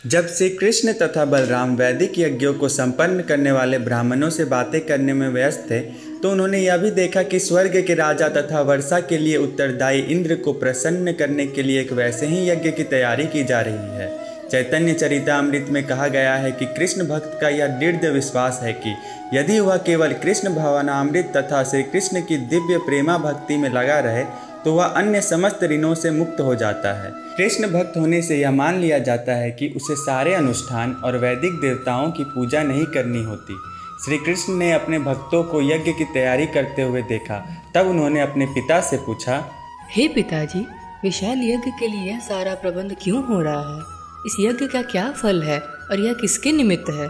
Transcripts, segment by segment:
जब श्री कृष्ण तथा बलराम वैदिक यज्ञों को संपन्न करने वाले ब्राह्मणों से बातें करने में व्यस्त थे, तो उन्होंने यह भी देखा कि स्वर्ग के राजा तथा वर्षा के लिए उत्तरदायी इंद्र को प्रसन्न करने के लिए एक वैसे ही यज्ञ की तैयारी की जा रही है। चैतन्य चरितामृत में कहा गया है कि कृष्ण भक्त का यह दृढ़ विश्वास है कि यदि वह केवल कृष्ण भवनामृत तथा श्री कृष्ण की दिव्य प्रेमा भक्ति में लगा रहे तो वह अन्य समस्त ऋणों से मुक्त हो जाता है। कृष्ण भक्त होने से यह मान लिया जाता है कि उसे सारे अनुष्ठान और वैदिक देवताओं की पूजा नहीं करनी होती। श्री कृष्ण ने अपने भक्तों को यज्ञ की तैयारी करते हुए देखा। तब उन्होंने अपने पिता से पूछा, हे पिताजी, विशाल यज्ञ के लिए यह सारा प्रबंध क्यों हो रहा है? इस यज्ञ का क्या फल है और यह किसके निमित्त है?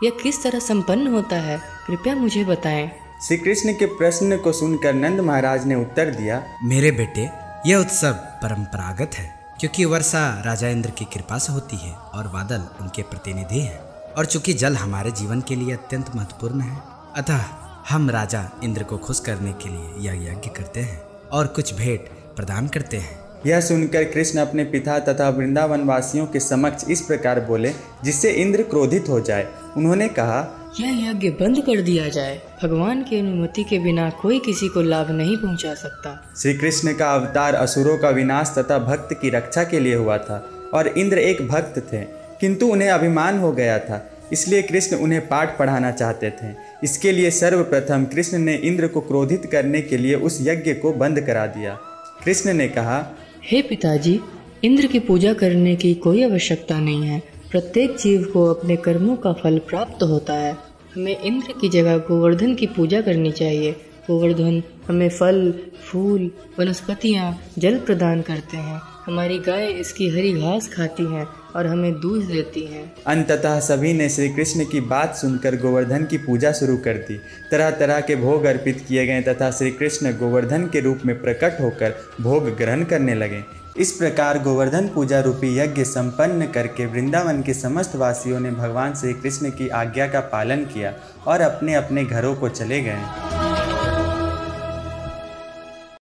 यह किस तरह संपन्न होता है? कृपया मुझे बताएं। श्री कृष्ण के प्रश्न को सुनकर नंद महाराज ने उत्तर दिया, मेरे बेटे, यह उत्सव परंपरागत है, क्योंकि वर्षा राजा इंद्र की कृपा से होती है और बादल उनके प्रतिनिधि हैं। और चूंकि जल हमारे जीवन के लिए अत्यंत महत्वपूर्ण है, अतः हम राजा इंद्र को खुश करने के लिए यह यज्ञ करते हैं और कुछ भेंट प्रदान करते हैं। यह सुनकर कृष्ण अपने पिता तथा वृंदावन वासियों के समक्ष इस प्रकार बोले जिससे इंद्र क्रोधित हो जाए। उन्होंने कहा, यह यज्ञ बंद कर दिया जाए। भगवान की अनुमति के बिना कोई किसी को लाभ नहीं पहुंचा सकता। श्री कृष्ण का अवतार असुरों का विनाश तथा भक्त की रक्षा के लिए हुआ था और इंद्र एक भक्त थे, किंतु उन्हें अभिमान हो गया था, इसलिए कृष्ण उन्हें पाठ पढ़ाना चाहते थे। इसके लिए सर्वप्रथम कृष्ण ने इंद्र को क्रोधित करने के लिए उस यज्ञ को बंद करा दिया। कृष्ण ने कहा, हे पिताजी, इंद्र की पूजा करने की कोई आवश्यकता नहीं है। प्रत्येक जीव को अपने कर्मों का फल प्राप्त होता है। हमें इंद्र की जगह गोवर्धन की पूजा करनी चाहिए। गोवर्धन हमें फल, फूल, वनस्पतियाँ, जल प्रदान करते हैं। हमारी गाय इसकी हरी घास खाती हैं और हमें दूध देती हैं। अंततः सभी ने श्री कृष्ण की बात सुनकर गोवर्धन की पूजा शुरू कर दी। तरह तरह के भोग अर्पित किए गए तथा श्री कृष्ण गोवर्धन के रूप में प्रकट होकर भोग ग्रहण करने लगे। इस प्रकार गोवर्धन पूजा रूपी यज्ञ संपन्न करके वृंदावन के समस्त वासियों ने भगवान श्री कृष्ण की आज्ञा का पालन किया और अपने अपने घरों को चले गए।